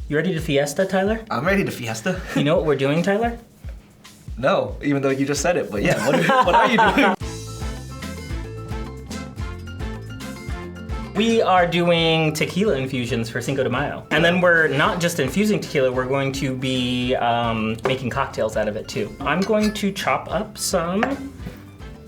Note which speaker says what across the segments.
Speaker 1: You ready to fiesta, Tyler?
Speaker 2: I'm ready to fiesta.
Speaker 1: You know what we're doing, Tyler?
Speaker 2: No, even though you just said it, but yeah, what are you doing?
Speaker 1: We are doing tequila infusions for Cinco de Mayo. And then we're not just infusing tequila, we're going to be making cocktails out of it too. I'm going to chop up some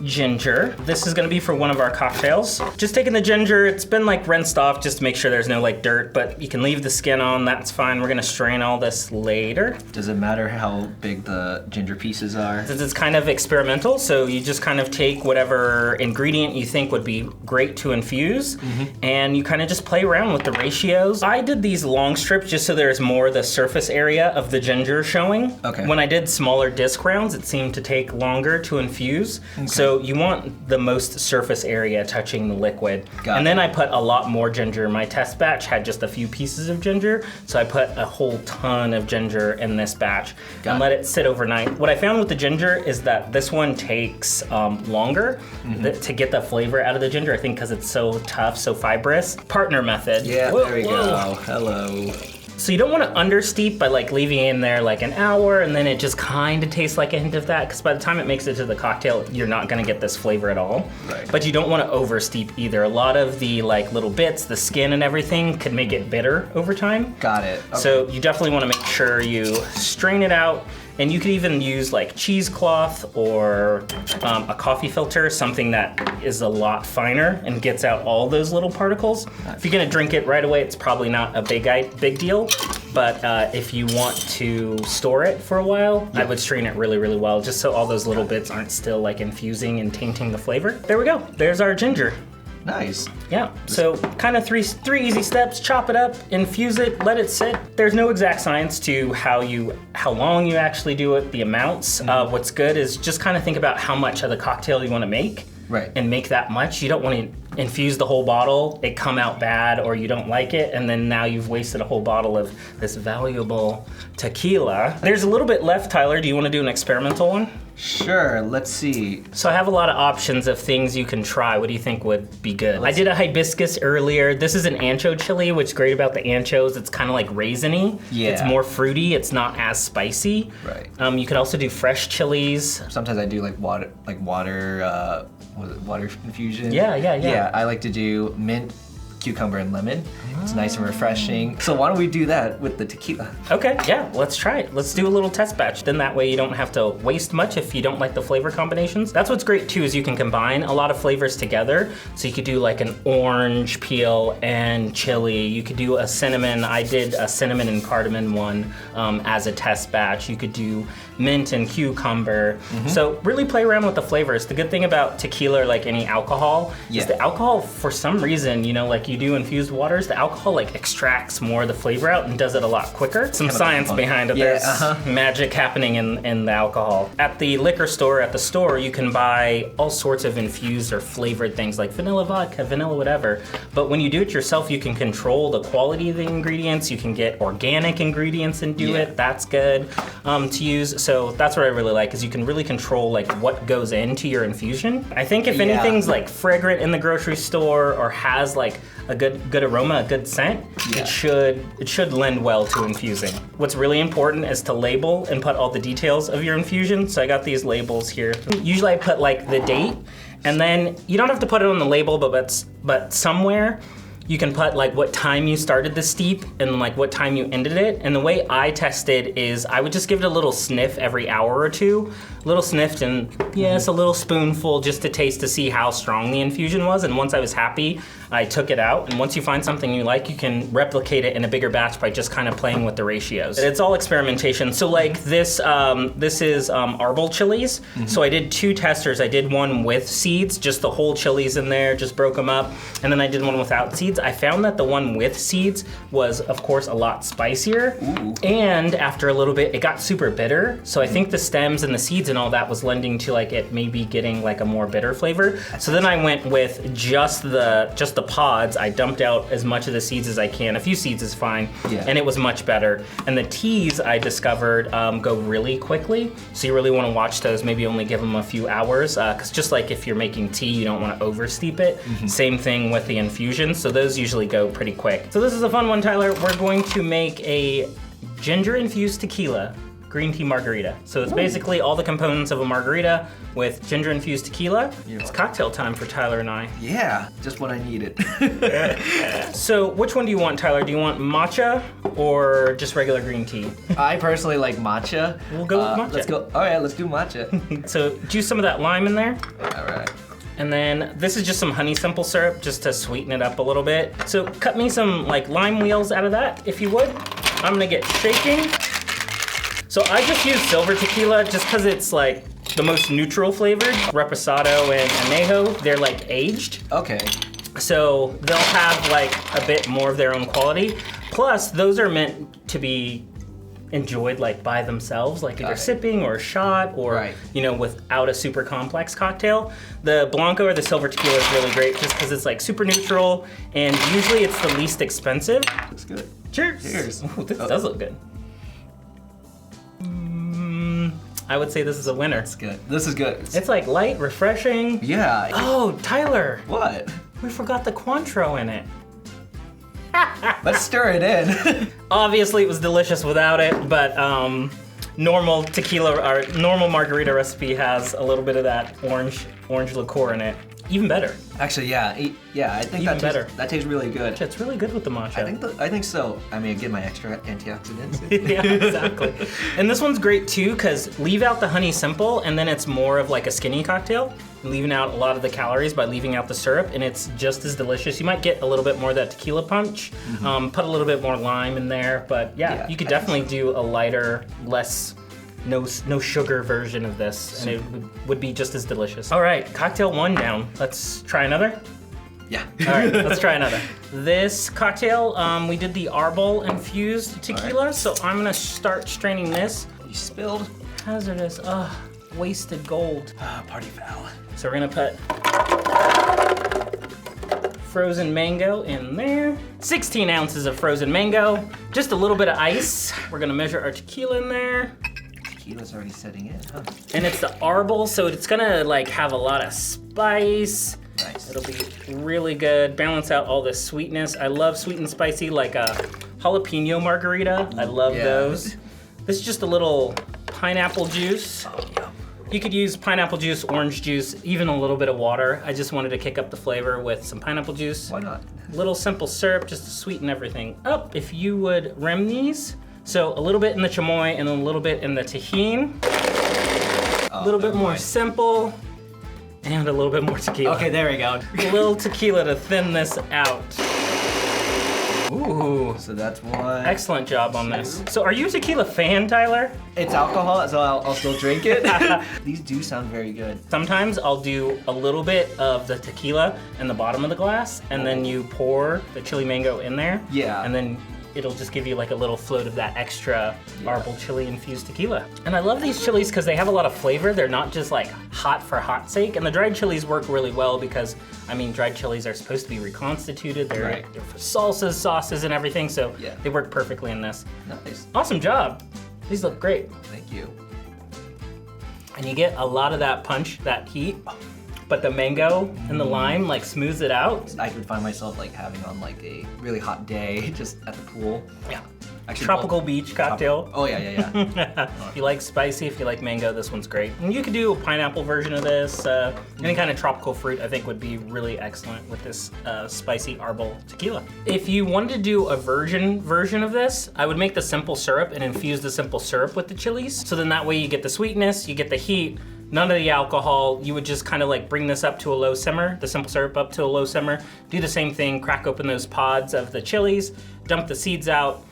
Speaker 1: ginger. This is gonna be for one of our cocktails. Just taking the ginger, it's been like rinsed off just to make sure there's no like dirt, but you can leave the skin on, that's fine. We're gonna strain all this later.
Speaker 2: Does it matter how big the ginger pieces are?
Speaker 1: Since it's kind of experimental, so you just kind of take whatever ingredient you think would be great to infuse, and you kind of just play around with the ratios. I did these long strips just so there's more of the surface area of the ginger showing.
Speaker 2: Okay.
Speaker 1: When I did smaller disc rounds, it seemed to take longer to infuse. So you want the most surface area touching the liquid. And then I put a lot more ginger. My test batch had just a few pieces of ginger, so I put a whole ton of ginger in this batch and let it sit overnight. What I found with the ginger is that this one takes longer to get the flavor out of the ginger, I think because it's so tough, so fibrous. Partner method.
Speaker 2: Yeah, there we go. Hello.
Speaker 1: So you don't want to understeep by like leaving it in there like an hour and then it just kind of tastes like a hint of that, because by the time it makes it to the cocktail, you're not going to get this flavor at all.
Speaker 2: Right.
Speaker 1: But you don't want to oversteep either. A lot of the like little bits, the skin and everything could make it bitter over time.
Speaker 2: Got it. Okay.
Speaker 1: So you definitely want to make sure you strain it out. And you could even use like cheesecloth or a coffee filter, something that is a lot finer and gets out all those little particles. If you're gonna drink it right away, it's probably not a big deal. But if you want to store it for a while, I would strain it really, really well, just so all those little bits aren't still like infusing and tainting the flavor. There we go, there's our ginger.
Speaker 2: Nice.
Speaker 1: Yeah, so kind of three easy steps. Chop it up, infuse it, let it sit. There's no exact science to how long you actually do it, the amounts. What's good is just kind of think about how much of the cocktail you want to make.
Speaker 2: Right.
Speaker 1: And make that much. You don't want to infuse the whole bottle, it come out bad, or you don't like it, and then now you've wasted a whole bottle of this valuable tequila. There's a little bit left, Tyler. Do you want to do an experimental one?
Speaker 2: Sure, let's see.
Speaker 1: So I have a lot of options of things you can try. What do you think would be good? I did a hibiscus earlier. This is an ancho chili. What's great about the anchos, it's kind of like raisiny.
Speaker 2: Yeah.
Speaker 1: It's more fruity, it's not as spicy.
Speaker 2: Right.
Speaker 1: You could also do fresh chilies.
Speaker 2: Sometimes I do like water, water infusion?
Speaker 1: Yeah.
Speaker 2: Yeah, I like to do mint, cucumber, and lemon. It's nice and refreshing. So why don't we do that with the tequila?
Speaker 1: Okay, yeah, let's try it. Let's do a little test batch. Then that way you don't have to waste much if you don't like the flavor combinations. That's what's great too, is you can combine a lot of flavors together. So you could do like an orange peel and chili. You could do a cinnamon. I did a cinnamon and cardamom one as a test batch. You could do mint and cucumber. So really play around with the flavors. The good thing about tequila, or like any alcohol, is the alcohol, for some reason, you know, like you do infused waters, the alcohol like extracts more of the flavor out and does it a lot quicker. Some science behind it. There's magic happening in the alcohol. At the liquor store, at the store, you can buy all sorts of infused or flavored things like vanilla vodka, vanilla whatever. But when you do it yourself, you can control the quality of the ingredients. You can get organic ingredients and do it. That's good to use. So that's what I really like, is you can really control like what goes into your infusion. I think if anything's like fragrant in the grocery store or has like a good aroma, a good scent, it should lend well to infusing. What's really important is to label and put all the details of your infusion. So I got these labels here. Usually I put like the date, and then you don't have to put it on the label, but somewhere you can put like what time you started the steep and like what time you ended it. And the way I tested is I would just give it a little sniff every hour or two. A little sniff and yes, a little spoonful just to taste to see how strong the infusion was. And once I was happy, I took it out. And once you find something you like, you can replicate it in a bigger batch by just kind of playing with the ratios. It's all experimentation. So like this is arbol chilies. So I did 2 testers. I did one with seeds, just the whole chilies in there, just broke them up. And then I did one without seeds. I found that the one with seeds was, of course, a lot spicier. And after a little bit, it got super bitter. So I think the stems and the seeds and all that was lending to like it maybe getting like a more bitter flavor. So then I went with just the the pods, I dumped out as much of the seeds as I can. A few seeds is fine,
Speaker 2: Yeah.
Speaker 1: and it was much better. And the teas I discovered go really quickly, so you really want to watch those. Maybe only give them a few hours, because just like if you're making tea, you don't want to oversteep it. Same thing with the infusions, so those usually go pretty quick. So this is a fun one, Tyler. We're going to make a ginger infused tequila green tea margarita. So it's basically all the components of a margarita with ginger infused tequila.
Speaker 2: Yeah.
Speaker 1: It's cocktail time for Tyler and I.
Speaker 2: Yeah, just what I needed.
Speaker 1: So which one do you want, Tyler? Do you want matcha or just regular green tea?
Speaker 2: I personally like matcha.
Speaker 1: We'll go with matcha.
Speaker 2: Let's go. All right, let's do matcha.
Speaker 1: So juice some of that lime in there.
Speaker 2: All right.
Speaker 1: And then this is just some honey simple syrup just to sweeten it up a little bit. So cut me some like lime wheels out of that, if you would. I'm gonna get shaking. So I just use silver tequila just because it's like the most neutral flavored. Reposado and Añejo, they're like aged.
Speaker 2: Okay.
Speaker 1: So they'll have like a bit more of their own quality. Plus those are meant to be enjoyed like by themselves, like either sipping or a shot or, you know, without a super complex cocktail. The Blanco or the silver tequila is really great just because it's like super neutral and usually it's the least expensive.
Speaker 2: Looks good.
Speaker 1: Cheers.
Speaker 2: Cheers.
Speaker 1: Ooh, this does look good. I would say this is a winner.
Speaker 2: It's good. This is good.
Speaker 1: It's like light, refreshing.
Speaker 2: Yeah.
Speaker 1: Oh, Tyler.
Speaker 2: What?
Speaker 1: We forgot the Cointreau in it.
Speaker 2: Let's stir it in.
Speaker 1: Obviously, it was delicious without it, but normal tequila or normal margarita recipe has a little bit of that orange liqueur in it. Even better.
Speaker 2: Actually, yeah, I think
Speaker 1: Even better.
Speaker 2: That tastes really good.
Speaker 1: It's really good with the matcha.
Speaker 2: I think so. I mean, I get my extra antioxidants.
Speaker 1: Yeah, exactly. And this one's great too, because leave out the honey simple, and then it's more of like a skinny cocktail, leaving out a lot of the calories by leaving out the syrup, and it's just as delicious. You might get a little bit more of that tequila punch, put a little bit more lime in there, but yeah you could definitely do a lighter, less, no sugar version of this, and it would be just as delicious. All right, cocktail one down. Let's try another.
Speaker 2: Yeah.
Speaker 1: All right, let's try another. This cocktail, we did the Arbol infused tequila, so I'm gonna start straining this.
Speaker 2: You spilled.
Speaker 1: Hazardous, wasted gold.
Speaker 2: Party foul.
Speaker 1: So we're gonna put frozen mango in there. 16 ounces of frozen mango, just a little bit of ice. We're gonna measure our tequila in there.
Speaker 2: Tequila's already setting in, huh?
Speaker 1: And it's the Arbol, so it's gonna like have a lot of spice.
Speaker 2: Nice.
Speaker 1: It'll be really good, balance out all this sweetness. I love sweet and spicy, like a jalapeno margarita. I love those. This is just a little pineapple juice.
Speaker 2: Oh, yum.
Speaker 1: You could use pineapple juice, orange juice, even a little bit of water. I just wanted to kick up the flavor with some pineapple juice.
Speaker 2: Why not?
Speaker 1: Little simple syrup just to sweeten everything up. If you would rim these, so a little bit in the chamoy and a little bit in the tajin. A little bit more simple, and a little bit more tequila.
Speaker 2: Okay, there we go.
Speaker 1: A little tequila to thin this out. Ooh.
Speaker 2: So that's one.
Speaker 1: Excellent job on this. So are you a tequila fan, Tyler?
Speaker 2: It's alcohol, so I'll still drink it. These do sound very good.
Speaker 1: Sometimes I'll do a little bit of the tequila in the bottom of the glass, and then you pour the chili mango in there.
Speaker 2: Yeah.
Speaker 1: And then it'll just give you like a little float of that extra Arbol chili infused tequila. And I love these chilies because they have a lot of flavor. They're not just like hot for hot's sake. And the dried chilies work really well because, I mean, dried chilies are supposed to be reconstituted. They're for salsas, sauces, and everything. So they work perfectly in this.
Speaker 2: Nice.
Speaker 1: Awesome job. These look great.
Speaker 2: Thank you.
Speaker 1: And you get a lot of that punch, that heat, but the mango and the lime like smooths it out.
Speaker 2: I could find myself like having on like a really hot day just at the pool.
Speaker 1: Yeah.
Speaker 2: Actually,
Speaker 1: Tropical beach cocktail.
Speaker 2: Oh yeah.
Speaker 1: If you like spicy, if you like mango, this one's great. And you could do a pineapple version of this. Any kind of tropical fruit I think would be really excellent with this spicy Arbol tequila. If you wanted to do a version of this, I would make the simple syrup and infuse the simple syrup with the chilies. So then that way you get the sweetness, you get the heat, none of the alcohol. You would just kind of like bring this up to a low simmer, the simple syrup up to a low simmer. Do the same thing, crack open those pods of the chilies, dump the seeds out,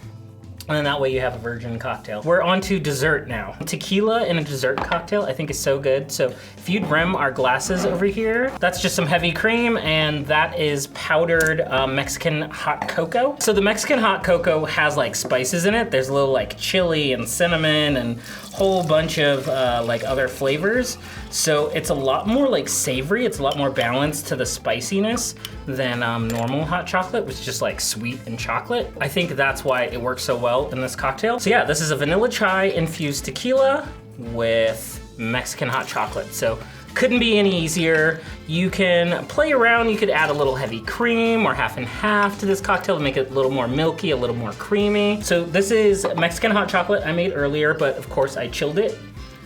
Speaker 1: and then that way you have a virgin cocktail. We're on to dessert now. Tequila in a dessert cocktail I think is so good. So if you'd rim our glasses over here, that's just some heavy cream, and that is powdered Mexican hot cocoa. So the Mexican hot cocoa has like spices in it. There's a little like chili and cinnamon and whole bunch of like other flavors. So it's a lot more like savory. It's a lot more balanced to the spiciness than normal hot chocolate, which is just like sweet and chocolate. I think that's why it works so well in this cocktail. So yeah, this is a vanilla chai infused tequila with Mexican hot chocolate. So couldn't be any easier. You can play around. You could add a little heavy cream or half and half to this cocktail to make it a little more milky, a little more creamy. So this is Mexican hot chocolate I made earlier, but of course I chilled it.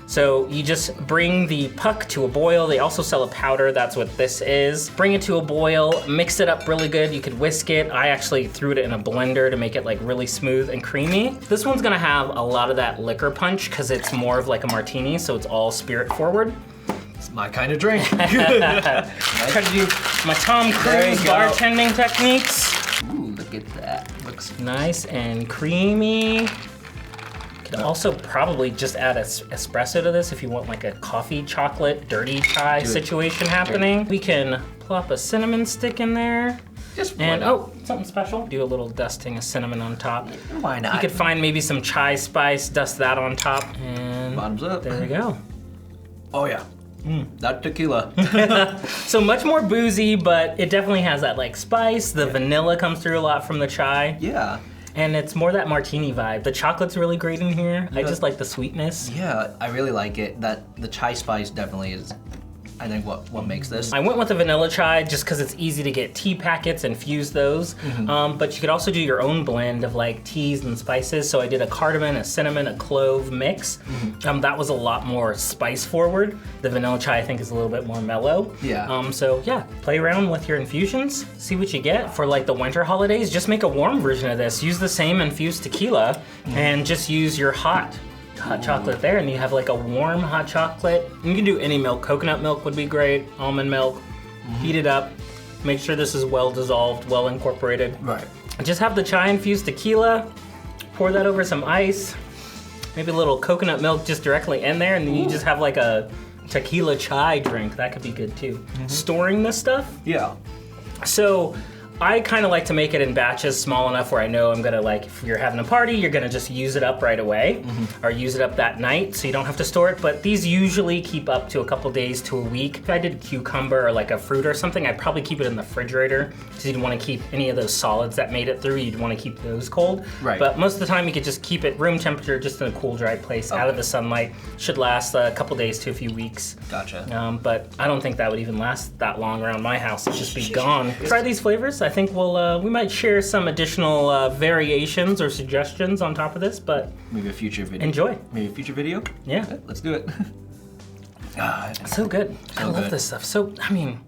Speaker 1: So you just bring the puck to a boil. They also sell a powder, that's what this is. Bring it to a boil, mix it up really good. You could whisk it. I actually threw it in a blender to make it like really smooth and creamy. This one's gonna have a lot of that liquor punch because it's more of like a martini, so it's all spirit forward.
Speaker 2: It's my kind of drink.
Speaker 1: Try to do my Tom Cruise bartending techniques.
Speaker 2: Ooh, look at that. Looks
Speaker 1: nice and creamy. You can also probably just add espresso to this if you want like a coffee, chocolate, dirty chai situation happening. We can plop a cinnamon stick in there. And oh, something special. Do a little dusting of cinnamon on top.
Speaker 2: Why not?
Speaker 1: You could find maybe some chai spice, dust that on top, and
Speaker 2: bottoms up.
Speaker 1: There we go.
Speaker 2: Oh yeah. That tequila.
Speaker 1: So much more boozy, but it definitely has that like spice. The vanilla comes through a lot from the chai.
Speaker 2: Yeah.
Speaker 1: And it's more that martini vibe. The chocolate's really great in here. I just like the sweetness.
Speaker 2: Yeah, I really like it. The chai spice definitely is, I think, what makes this.
Speaker 1: I went with the vanilla chai just because it's easy to get tea packets and fuse those. But you could also do your own blend of like teas and spices. So I did a cardamom, a cinnamon, a clove mix. That was a lot more spice forward. The vanilla chai I think is a little bit more mellow.
Speaker 2: Yeah.
Speaker 1: So yeah, play around with your infusions. See what you get for like the winter holidays. Just make a warm version of this. Use the same infused tequila and just use your hot chocolate there, and you have like a warm hot chocolate. You can do any milk. Coconut milk would be great, almond milk. Heat it up, make sure this is well dissolved, well incorporated.
Speaker 2: Right.
Speaker 1: Just have the chai infused tequila, pour that over some ice, maybe a little coconut milk just directly in there, and then you just have like a tequila chai drink. That could be good too. Storing this stuff?
Speaker 2: Yeah.
Speaker 1: So I kind of like to make it in batches small enough where I know I'm gonna like, if you're having a party, you're gonna just use it up right away or use it up that night so you don't have to store it. But these usually keep up to a couple days to a week. If I did a cucumber or like a fruit or something, I'd probably keep it in the refrigerator because you'd want to keep any of those solids that made it through, you'd want to keep those cold.
Speaker 2: Right.
Speaker 1: But most of the time you could just keep it room temperature, just in a cool, dry place, out of the sunlight. Should last a couple days to a few weeks.
Speaker 2: Gotcha.
Speaker 1: But I don't think that would even last that long around my house. It'd just be gone. Try these flavors. I think we might share some additional variations or suggestions on top of this, but
Speaker 2: maybe a future video.
Speaker 1: Enjoy.
Speaker 2: Maybe a future video?
Speaker 1: Yeah.
Speaker 2: Okay, let's do it.
Speaker 1: So good. I love this stuff. So, I mean,